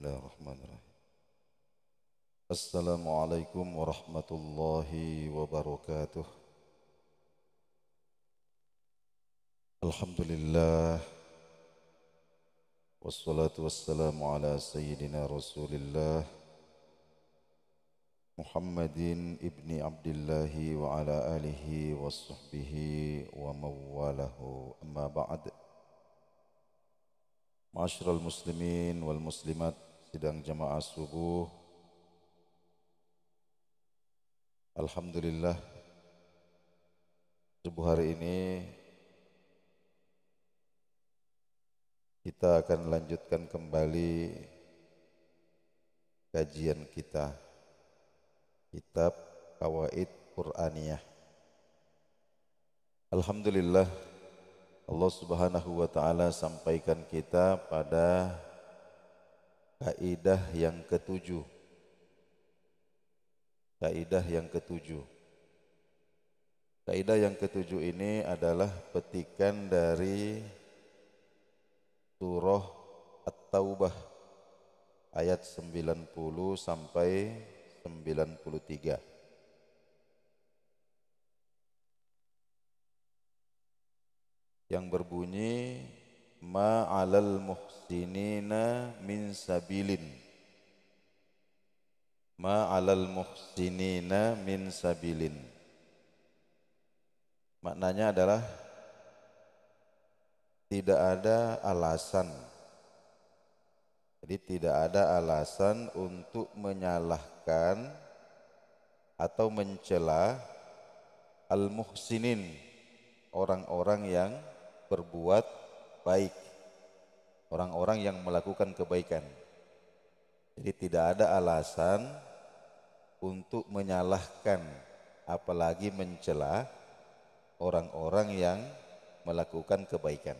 Bismillahirrahmanirrahim. Assalamualaikum warahmatullahi wabarakatuh. Alhamdulillah wassalatu wassalamu ala sayyidina Rasulillah Muhammadin ibni Abdillahi wa ala alihi wa sahbihi wa mawalahu amma ba'd. Ma'asyiral muslimin wal muslimat, sidang jamaah subuh. Alhamdulillah, subuh hari ini kita akan lanjutkan kembali kajian kita, kitab Qawaid Qur'aniyah. Alhamdulillah, Allah Subhanahu wa taala sampaikan kita pada kaidah yang ketujuh. Kaidah yang ketujuh. Kaidah yang ketujuh ini adalah petikan dari surah At-Taubah ayat 90 sampai 93. Yang berbunyi ma'alal muhsinina min sabilin. Ma'alal muhsinina min sabilin. Maknanya adalah tidak ada alasan. Jadi tidak ada alasan untuk menyalahkan atau mencela al-muhsinin, orang-orang yang berbuat baik, orang-orang yang melakukan kebaikan. Jadi tidak ada alasan untuk menyalahkan, apalagi mencela orang-orang yang melakukan kebaikan.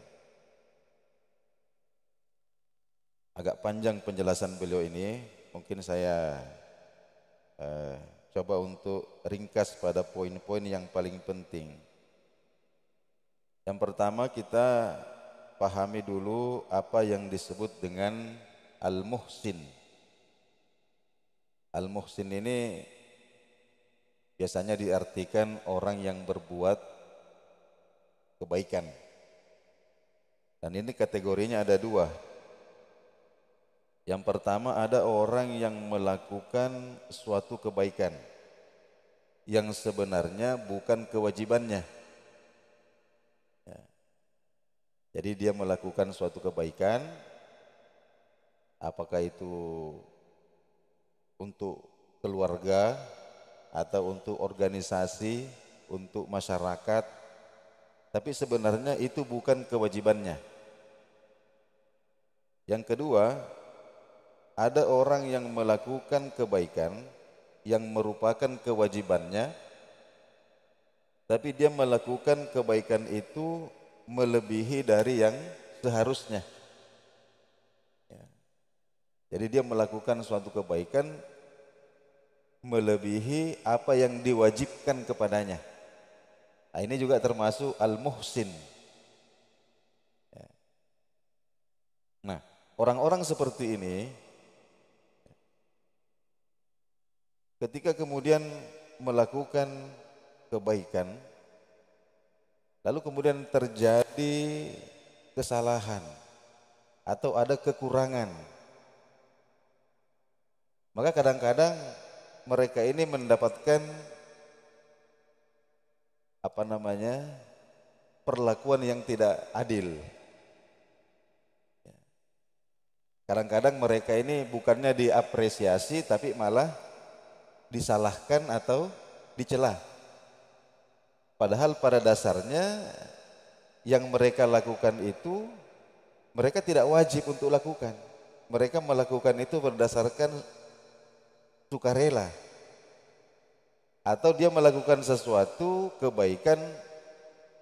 Agak panjang penjelasan beliau ini, mungkin saya coba untuk ringkas pada poin-poin yang paling penting. Yang pertama, kita pahami dulu apa yang disebut dengan al-muhsin. Al-muhsin ini biasanya diartikan orang yang berbuat kebaikan. Dan ini kategorinya ada dua. Yang pertama, ada orang yang melakukan suatu kebaikan yang sebenarnya bukan kewajibannya. Ya. Jadi dia melakukan suatu kebaikan, apakah itu untuk keluarga atau untuk organisasi, untuk masyarakat, tapi sebenarnya itu bukan kewajibannya. Yang kedua, ada orang yang melakukan kebaikan yang merupakan kewajibannya, tapi dia melakukan kebaikan itu melebihi dari yang seharusnya. Ya. Jadi dia melakukan suatu kebaikan melebihi apa yang diwajibkan kepadanya. Nah, ini juga termasuk al-muhsin. Ya. Nah, orang-orang seperti ini ketika kemudian melakukan kebaikan, lalu kemudian terjadi kesalahan atau ada kekurangan, maka kadang-kadang mereka ini mendapatkan perlakuan yang tidak adil. Kadang-kadang mereka ini bukannya diapresiasi, tapi malah disalahkan atau dicela. Padahal pada dasarnya yang mereka lakukan itu mereka tidak wajib untuk lakukan. Mereka melakukan itu berdasarkan sukarela, atau dia melakukan sesuatu kebaikan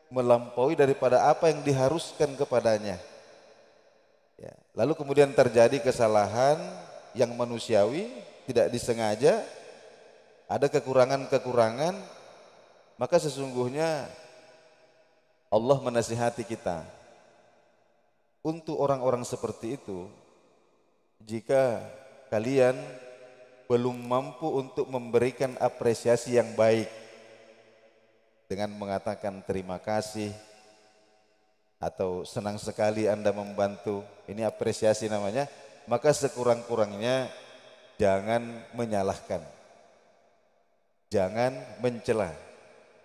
melampaui daripada apa yang diharuskan kepadanya. Ya. Lalu kemudian terjadi kesalahan yang manusiawi, tidak disengaja, ada kekurangan-kekurangan, maka sesungguhnya Allah menasihati kita untuk orang-orang seperti itu. jika kalian belum mampu untuk memberikan apresiasi yang baik dengan mengatakan terima kasih atau senang sekali Anda membantu, ini apresiasi namanya, maka sekurang-kurangnya jangan menyalahkan, jangan mencela.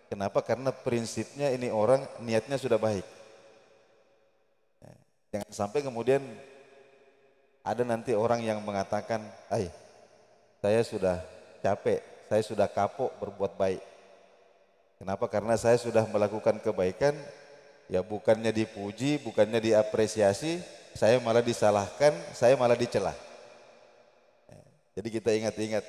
Kenapa? Karena prinsipnya ini orang niatnya sudah baik. Jangan sampai kemudian ada nanti orang yang mengatakan, saya sudah capek, saya sudah kapok berbuat baik. Kenapa? Karena saya sudah melakukan kebaikan, ya bukannya dipuji, bukannya diapresiasi, saya malah disalahkan, saya malah dicela. Jadi kita ingat-ingat,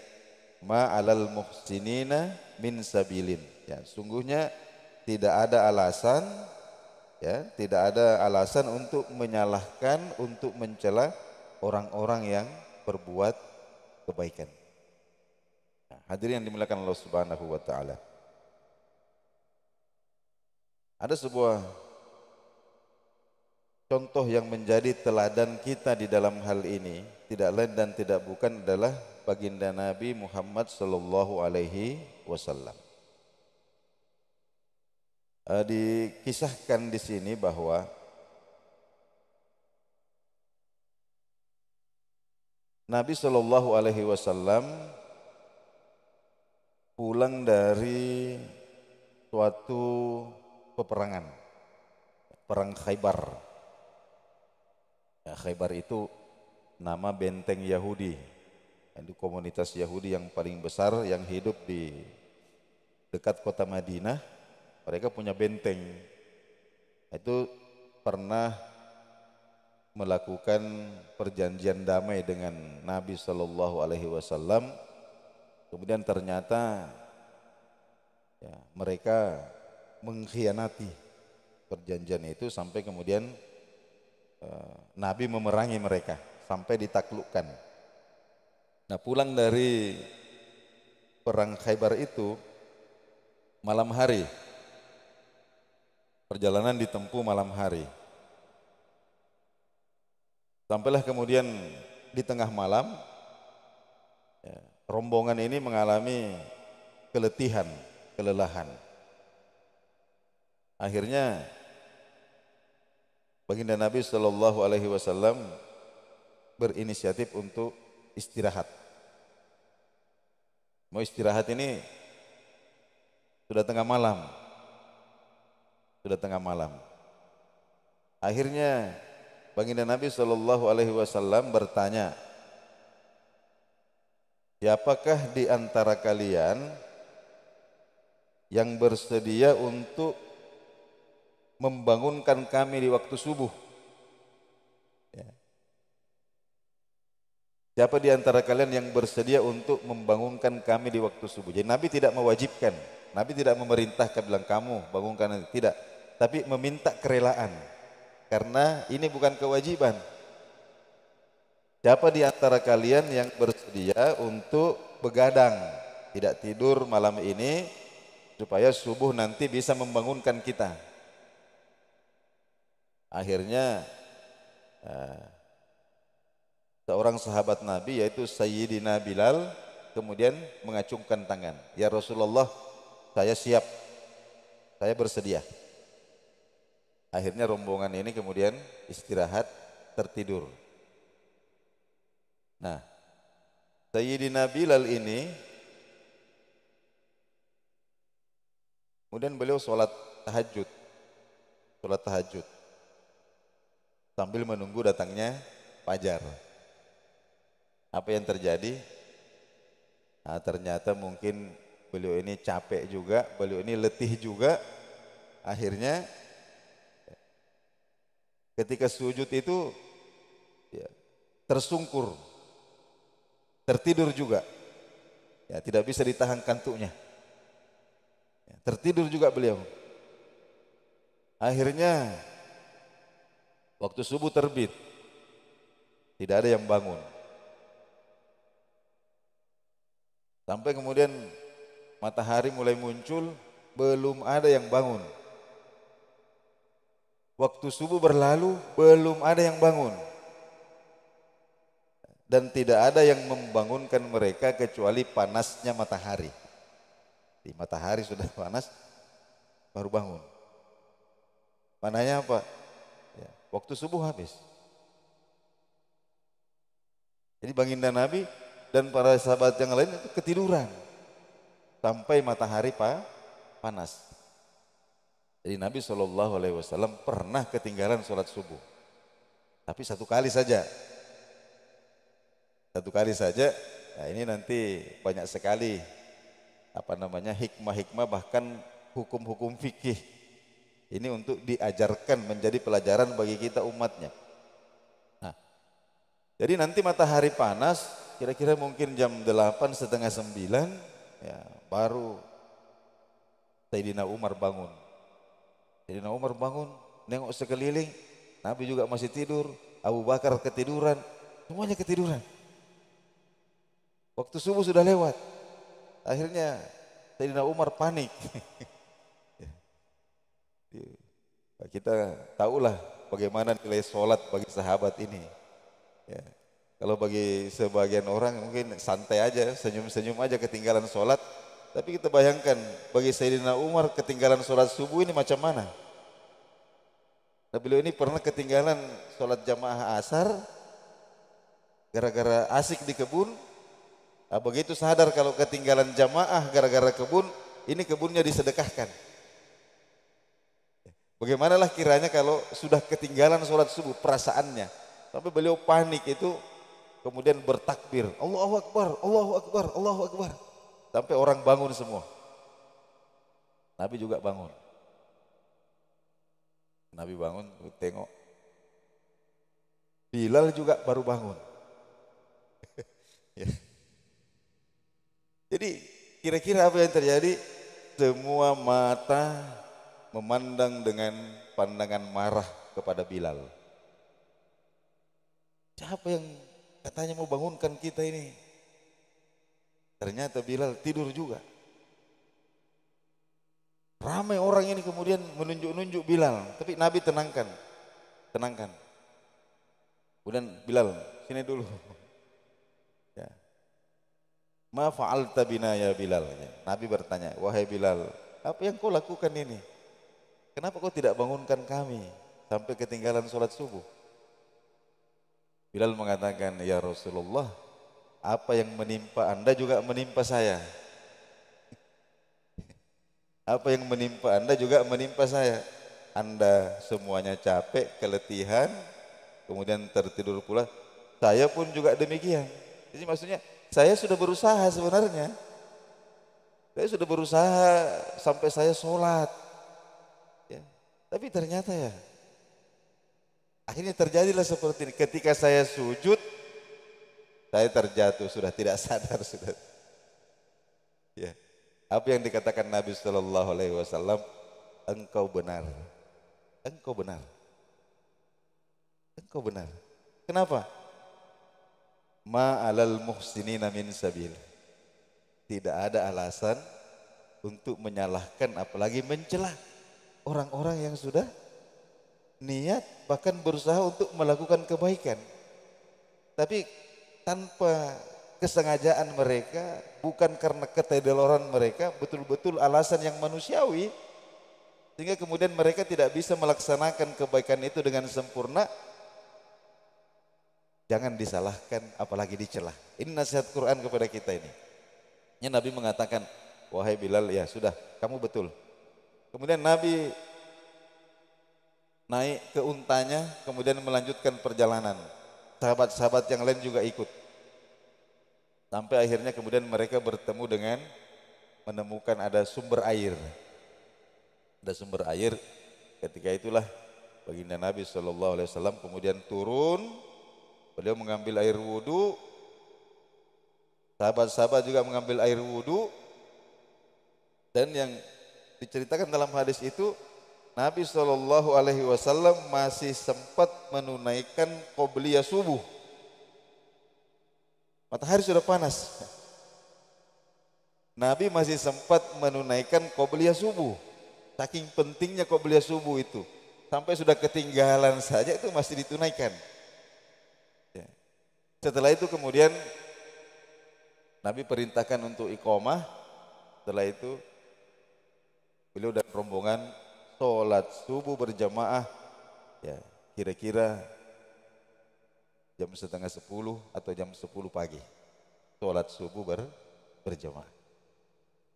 ma'alal muhsinina min sabilin. Ya, sungguhnya tidak ada alasan, ya, tidak ada alasan untuk menyalahkan, untuk mencela orang-orang yang berbuat kebaikan. Nah, hadirin yang dimuliakan Allah Subhanahu wa taala. Ada sebuah contoh yang menjadi teladan kita di dalam hal ini, tidak lain dan tidak bukan adalah baginda Nabi Muhammad sallallahu alaihi wasallam. Dikisahkan di sini bahwa Nabi sallallahu alaihi wasallam pulang dari suatu peperangan, perang Khaybar. Ya, Khaybar itu nama benteng Yahudi, itu komunitas Yahudi yang paling besar yang hidup di dekat kota Madinah. Mereka punya benteng. Itu pernah melakukan perjanjian damai dengan Nabi Shallallahu Alaihi Wasallam. Kemudian ternyata ya, mereka mengkhianati perjanjian itu sampai kemudian Nabi memerangi mereka sampai ditaklukkan. Nah, pulang dari perang Khaybar itu malam hari, perjalanan ditempuh malam hari. Sampailah kemudian di tengah malam, ya, rombongan ini mengalami keletihan, kelelahan. Akhirnya baginda Nabi Shallallahu Alaihi Wasallam berinisiatif untuk istirahat. Mau istirahat ini sudah tengah malam, sudah tengah malam. Akhirnya baginda Nabi Shallallahu Alaihi Wasallam bertanya, siapakah di antara kalian yang bersedia untuk membangunkan kami di waktu subuh? Ya. Siapa di antara kalian yang bersedia untuk membangunkan kami di waktu subuh? Jadi Nabi tidak mewajibkan, Nabi tidak memerintahkan bilang kamu bangunkan, tidak, tapi meminta kerelaan. Karena ini bukan kewajiban. Siapa di antara kalian yang bersedia untuk begadang, tidak tidur malam ini supaya subuh nanti bisa membangunkan kita? Akhirnya seorang sahabat Nabi yaitu Sayyidina Bilal kemudian mengacungkan tangan, ya Rasulullah, saya siap, saya bersedia. Akhirnya rombongan ini kemudian istirahat, tertidur. Nah, Sayyidina Bilal ini kemudian beliau sholat tahajud sambil menunggu datangnya fajar. Apa yang terjadi? Nah, ternyata mungkin beliau ini capek juga, beliau ini letih juga. Akhirnya ketika sujud itu ya, tersungkur, tertidur juga. Ya, tidak bisa ditahan kantuknya. Ya, tertidur juga beliau. Akhirnya waktu subuh terbit, tidak ada yang bangun. Sampai kemudian matahari mulai muncul, belum ada yang bangun. Waktu subuh berlalu, belum ada yang bangun. dan tidak ada yang membangunkan mereka kecuali panasnya matahari. Di matahari sudah panas baru bangun. Mananya apa? Ya, waktu subuh habis. Jadi baginda Nabi dan para sahabat yang lain itu ketiduran sampai matahari panas. Jadi Nabi SAW pernah ketinggalan sholat subuh, tapi satu kali saja. Satu kali saja. Nah, ini nanti banyak sekali hikmah-hikmah, bahkan hukum-hukum fikih. Ini untuk diajarkan menjadi pelajaran bagi kita umatnya. Nah, jadi nanti matahari panas, kira-kira mungkin jam 8, setengah 9, ya, baru Sayyidina Umar bangun. Sayyidina Umar bangun, nengok sekeliling, Nabi juga masih tidur, Abu Bakar ketiduran, semuanya ketiduran. Waktu subuh sudah lewat. Akhirnya Sayyidina Umar panik. Kita tahulah bagaimana nilai sholat bagi sahabat ini. Ya. Kalau bagi sebagian orang mungkin santai aja, senyum-senyum aja ketinggalan sholat. Tapi kita bayangkan bagi Sayyidina Umar ketinggalan sholat subuh ini macam mana? Nah, beliau ini pernah ketinggalan sholat jamaah asar gara-gara asik di kebun. Nah, begitu sadar kalau ketinggalan jamaah gara-gara kebun, ini kebunnya disedekahkan. Bagaimanalah kiranya kalau sudah ketinggalan sholat subuh perasaannya. Sampai beliau panik itu, kemudian bertakbir, Allahu Akbar, Allahu Akbar, Allahu Akbar. Sampai orang bangun semua. Nabi juga bangun. Nabi bangun, tengok. Bilal juga baru bangun. Ya. Jadi kira-kira apa yang terjadi? Semua mata memandang dengan pandangan marah kepada Bilal. Siapa yang katanya mau bangunkan kita ini? Ternyata Bilal tidur juga. Ramai orang ini kemudian menunjuk-nunjuk Bilal, tapi Nabi tenangkan. Kemudian Bilal, sini dulu. Ya. Ma fa'alta bina ya Bilal. Ya. Nabi bertanya, wahai Bilal, apa yang kau lakukan ini? Kenapa kau tidak bangunkan kami sampai ketinggalan sholat subuh? Bilal mengatakan, ya Rasulullah, apa yang menimpa Anda juga menimpa saya. Apa yang menimpa Anda juga menimpa saya. Anda semuanya capek, keletihan, kemudian tertidur pula. Saya pun juga demikian. Jadi maksudnya saya sudah berusaha sebenarnya. Saya sudah berusaha sampai saya sholat. Ya. Tapi ternyata ya, akhirnya terjadilah seperti ini. Ketika saya sujud, saya terjatuh, sudah tidak sadar sudah. Ya. Apa yang dikatakan Nabi Shallallahu Alaihi Wasallam, engkau benar, engkau benar, engkau benar. Kenapa? Ma alal muhsinina min sabil. Tidak ada alasan untuk menyalahkan, apalagi mencela orang-orang yang sudah niat bahkan berusaha untuk melakukan kebaikan. Tapi tanpa kesengajaan mereka, bukan karena keteledoran mereka, betul-betul alasan yang manusiawi, sehingga kemudian mereka tidak bisa melaksanakan kebaikan itu dengan sempurna. Jangan disalahkan, apalagi dicela. Ini nasihat Quran kepada kita ini. Nabi mengatakan, wahai Bilal, ya sudah, kamu betul. Kemudian Nabi naik ke untanya, kemudian melanjutkan perjalanan. Sahabat-sahabat yang lain juga ikut. Sampai akhirnya kemudian mereka bertemu dengan menemukan ada sumber air. Ada sumber air. Ketika itulah baginda Nabi SAW kemudian turun. Beliau mengambil air wudu. Sahabat-sahabat juga mengambil air wudu. Dan yang diceritakan dalam hadis itu, Nabi SAW masih sempat menunaikan qobliyah subuh. Matahari sudah panas. Nabi masih sempat menunaikan qobliyah subuh. Saking pentingnya qobliyah subuh itu. Sampai sudah ketinggalan saja itu masih ditunaikan. Ya. Setelah itu kemudian Nabi perintahkan untuk iqamah. Setelah itu beliau dan rombongan sholat subuh berjamaah, ya kira-kira jam setengah 10 atau jam 10 pagi. Sholat subuh berjamaah.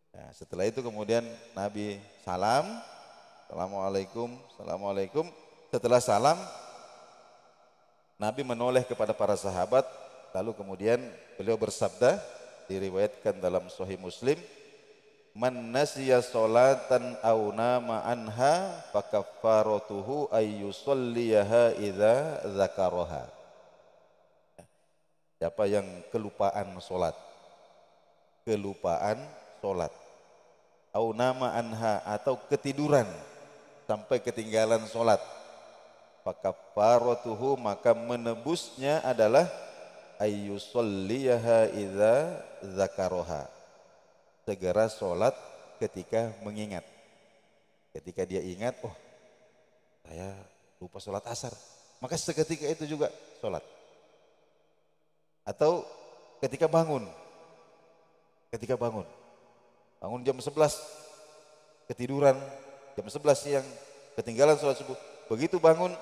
Nah, setelah itu kemudian Nabi salam, assalamualaikum, assalamualaikum. Setelah salam, Nabi menoleh kepada para sahabat, lalu kemudian beliau bersabda, diriwayatkan dalam Sahih Muslim, man nasiya salatan aw nama anha fakaffaratuhu ayyusalliyaha idza dzakaraha. Siapa yang kelupaan salat, aw nama anha atau ketiduran sampai ketinggalan salat, fakaffaratuhu maka menebusnya adalah ayyusalliyaha idza dzakaraha. Segera sholat ketika mengingat. Ketika dia ingat, oh saya lupa sholat asar, maka seketika itu juga sholat. Atau ketika bangun jam 11, ketiduran jam 11 siang, ketinggalan sholat subuh, begitu bangun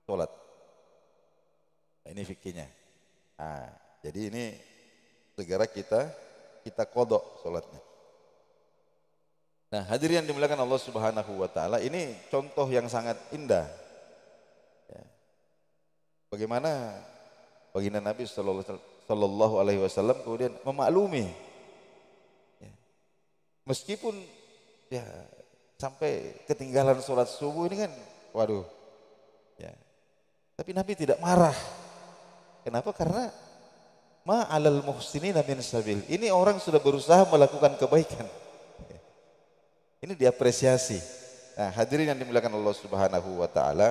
sholat. Nah, ini fikihnya. Nah, jadi ini segera kita qodok sholatnya. Nah, hadirin yang dimuliakan Allah Subhanahu wa taala, ini contoh yang sangat indah. Ya. Bagaimana baginda Nabi sallallahu alaihi wasallam kemudian memaklumi. Ya. Meskipun ya sampai ketinggalan sholat subuh ini kan, waduh. Ya. Tapi Nabi tidak marah. Kenapa? Karena ma alal muhsinina min sabil. Ini orang sudah berusaha melakukan kebaikan. Ini diapresiasi. Nah, hadirin yang dimuliakan Allah Subhanahu wa taala.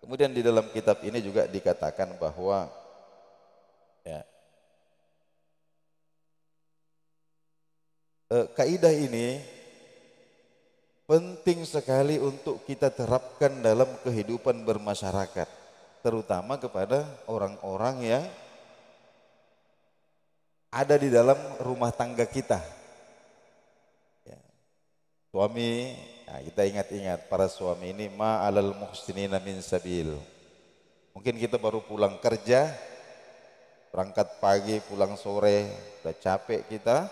Kemudian di dalam kitab ini juga dikatakan bahwa ya, kaidah ini penting sekali untuk kita terapkan dalam kehidupan bermasyarakat, terutama kepada orang-orang yang ada di dalam rumah tangga kita. Ya. Suami, nah kita ingat-ingat para suami ini ma alal muhsinina min sabil. Mungkin kita baru pulang kerja, berangkat pagi, pulang sore, udah capek kita,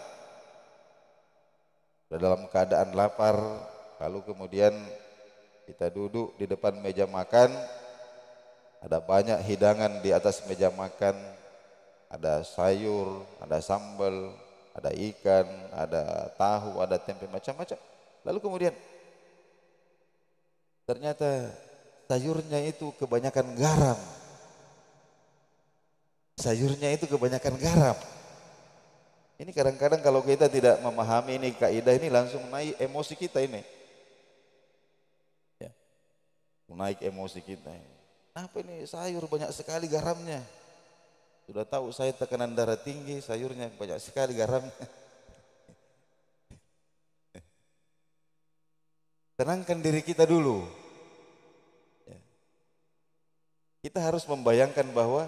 udah dalam keadaan lapar, lalu kemudian kita duduk di depan meja makan, ada banyak hidangan di atas meja makan. Ada sayur, ada sambal, ada ikan, ada tahu, ada tempe, macam-macam. Lalu kemudian ternyata sayurnya itu kebanyakan garam. Ini kadang-kadang kalau kita tidak memahami ini kaidah ini, langsung naik emosi kita ini. Ya, naik emosi kita ini. Apa ini sayur banyak sekali garamnya? Sudah tahu saya tekanan darah tinggi, sayurnya banyak sekali garamnya. Tenangkan diri kita dulu. Ya. Kita harus membayangkan bahwa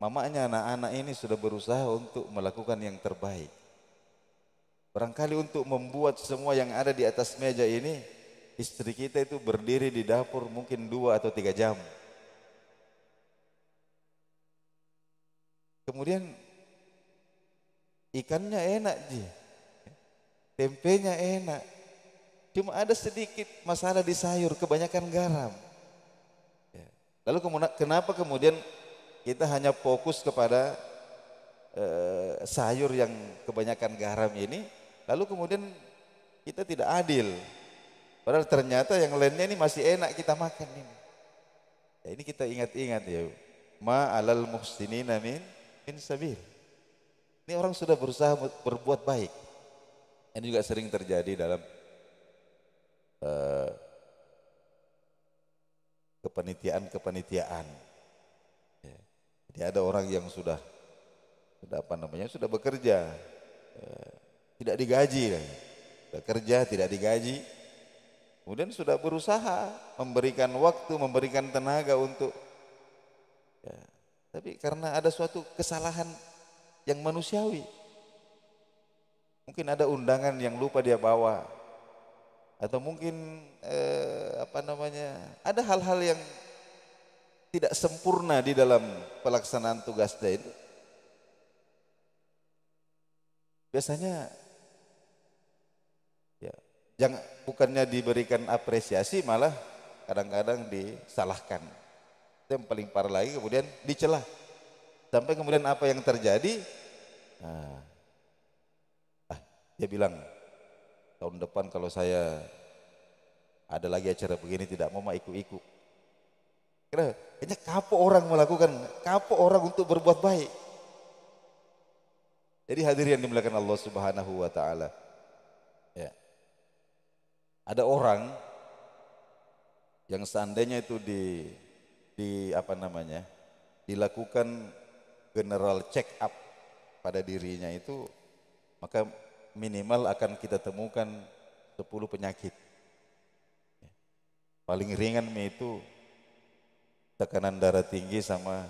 mamanya anak-anak ini sudah berusaha untuk melakukan yang terbaik. Barangkali untuk membuat semua yang ada di atas meja ini, istri kita itu berdiri di dapur mungkin 2 atau 3 jam. Kemudian ikannya enak, tempenya enak, cuma ada sedikit masalah di sayur, kebanyakan garam. Ya. Lalu kenapa kemudian kita hanya fokus kepada sayur yang kebanyakan garam ini, lalu kemudian kita tidak adil. Padahal ternyata yang lainnya ini masih enak kita makan ini. Ya, ini kita ingat-ingat ya, ma alal muhsinina min sabil. Ini orang sudah berusaha berbuat baik. Ini juga sering terjadi dalam kepanitiaan. Ya. Jadi ada orang yang sudah bekerja, tidak digaji, bekerja tidak digaji, kemudian sudah berusaha memberikan waktu, memberikan tenaga untuk Ya. Tapi karena ada suatu kesalahan yang manusiawi, mungkin ada undangan yang lupa dia bawa, atau mungkin apa namanya, ada hal-hal yang tidak sempurna di dalam pelaksanaan tugasnya itu. Biasanya ya, jangan, bukannya diberikan apresiasi, malah kadang-kadang disalahkan. Itu yang paling parah lagi, kemudian dicela. Sampai kemudian apa yang terjadi? Nah, dia bilang, tahun depan kalau saya ada lagi acara begini tidak mau ikut-ikut. Kayaknya kapok orang melakukan, kapok orang untuk berbuat baik. Jadi hadirin yang dimuliakan Allah Subhanahu wa taala. Ya. Ada orang yang seandainya itu di apa namanya? Dilakukan general check up pada dirinya itu, maka minimal akan kita temukan 10 penyakit. Paling ringan itu tekanan darah tinggi sama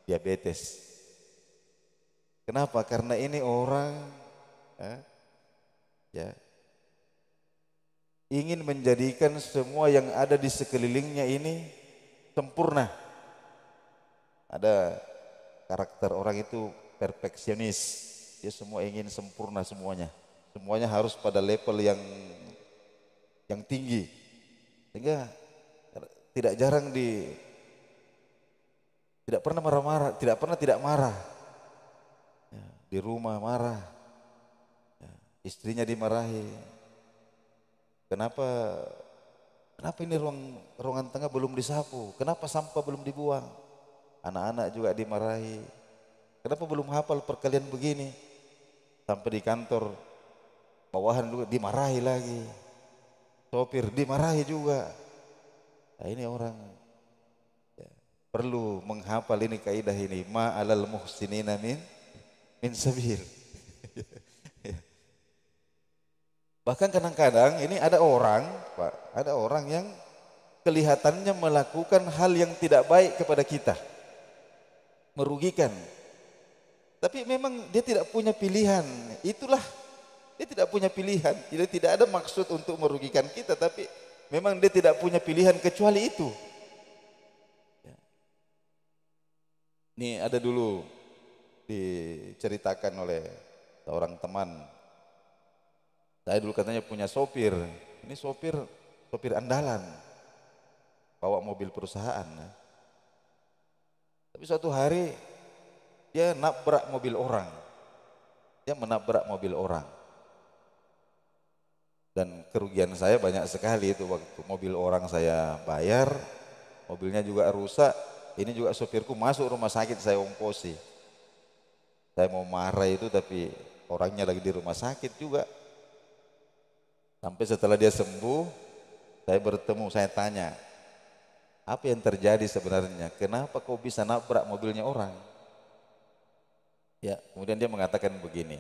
diabetes. Kenapa? Karena ini orang ya ingin menjadikan semua yang ada di sekelilingnya ini sempurna. Ada karakter orang itu perfeksionis. Dia semua ingin sempurna semuanya. Semuanya harus pada level yang tinggi. Sehingga tidak pernah marah-marah, tidak pernah tidak marah. Ya, di rumah marah. Ya, istrinya dimarahi. Kenapa ini ruangan tengah belum disapu? Kenapa sampah belum dibuang? Anak-anak juga dimarahi. Kenapa belum hafal perkalian begini? Sampai di kantor bawahan juga dimarahi lagi. Sopir dimarahi juga. Nah, ini orang ya, perlu menghafal ini kaidah ini, ma alal muhsinina min sabil. Bahkan kadang-kadang ini ada orang, Pak, ada orang yang kelihatannya melakukan hal yang tidak baik kepada kita, merugikan. Tapi memang dia tidak punya pilihan. Itulah, dia tidak punya pilihan. Dia tidak ada maksud untuk merugikan kita, tapi memang dia tidak punya pilihan kecuali itu. Ya. Ini ada dulu diceritakan oleh seorang teman. Saya dulu katanya punya sopir. Ini sopir andalan, bawa mobil perusahaan. Tapi suatu hari dia nabrak mobil orang. Dia menabrak mobil orang. Dan kerugian saya banyak sekali itu waktu mobil orang saya bayar, mobilnya juga rusak. Ini juga sopirku masuk rumah sakit, saya ongkosi. Saya mau marah itu tapi orangnya lagi di rumah sakit juga. Sampai setelah dia sembuh, saya bertemu, saya tanya, apa yang terjadi sebenarnya? Kenapa kau bisa nabrak mobilnya orang? Ya, kemudian dia mengatakan begini,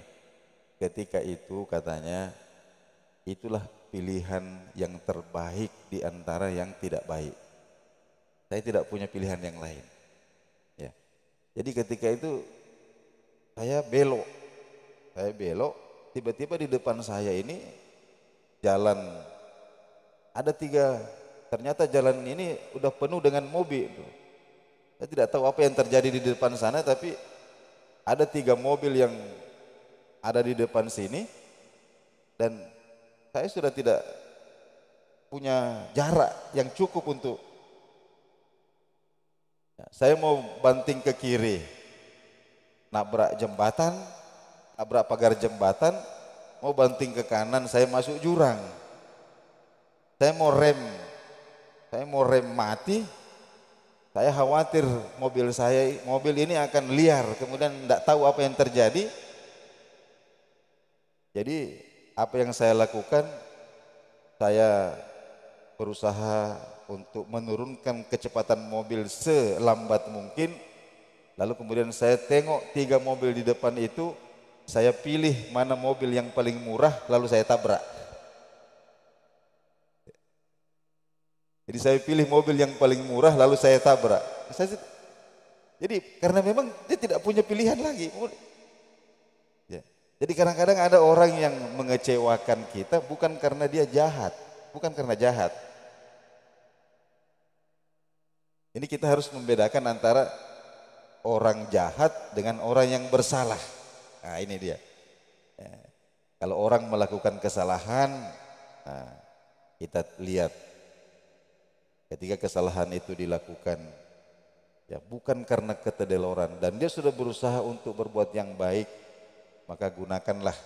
ketika itu katanya, itulah pilihan yang terbaik di antara yang tidak baik. Saya tidak punya pilihan yang lain. Ya. Jadi ketika itu saya belok, tiba-tiba di depan saya ini jalan ada 3, ternyata jalan ini udah penuh dengan mobil. Saya tidak tahu apa yang terjadi di depan sana, tapi ada 3 mobil yang ada di depan sini dan saya sudah tidak punya jarak yang cukup untuk saya mau banting ke kiri, nabrak jembatan, nabrak pagar jembatan, mau banting ke kanan, saya masuk jurang. Saya mau rem mati. Saya khawatir mobil ini akan liar, kemudian tidak tahu apa yang terjadi. Jadi apa yang saya lakukan, saya berusaha untuk menurunkan kecepatan mobil selambat mungkin. Lalu kemudian saya tengok 3 mobil di depan itu, saya pilih mana mobil yang paling murah, lalu saya tabrak. Jadi saya pilih mobil yang paling murah, lalu saya tabrak. Jadi karena memang dia tidak punya pilihan lagi. Ya. Jadi kadang-kadang ada orang yang mengecewakan kita bukan karena dia jahat, bukan karena jahat. Ini kita harus membedakan antara orang jahat dengan orang yang bersalah. Nah ini dia. Ya. Kalau orang melakukan kesalahan, nah, kita lihat ketika kesalahan itu dilakukan, ya bukan karena keteledoran dan dia sudah berusaha untuk berbuat yang baik, maka gunakanlah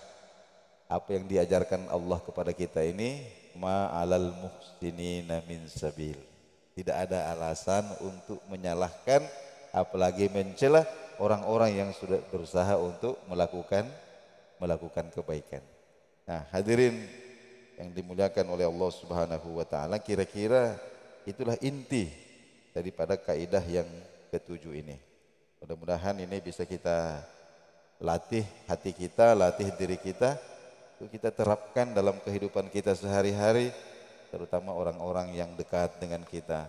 apa yang diajarkan Allah kepada kita ini, ma'alal muhsinina min sabil. Tidak ada alasan untuk menyalahkan apalagi mencela orang-orang yang sudah berusaha untuk melakukan kebaikan. Nah, hadirin yang dimuliakan oleh Allah Subhanahu wa taala, kira-kira itulah inti daripada kaidah yang ketujuh ini. Mudah-mudahan ini bisa kita latih hati kita, latih diri kita untuk kita terapkan dalam kehidupan kita sehari-hari, terutama orang-orang yang dekat dengan kita.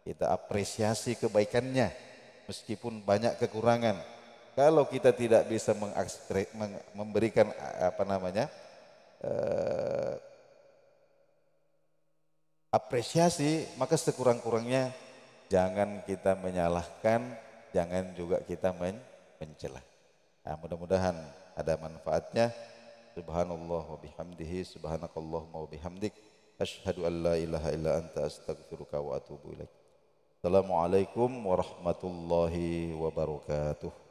Kita apresiasi kebaikannya meskipun banyak kekurangan. Kalau kita tidak bisa memberikan apresiasi, maka sekurang-kurangnya jangan kita menyalahkan, jangan juga kita mencela. Nah, mudah-mudahan ada manfaatnya. Subhanallah wa bihamdihi, subhanakallahumma wa bihamdik, asyhadu an la ilaha illa anta, astaghfiruka wa atubu ilaik. Assalamualaikum warahmatullahi wabarakatuh.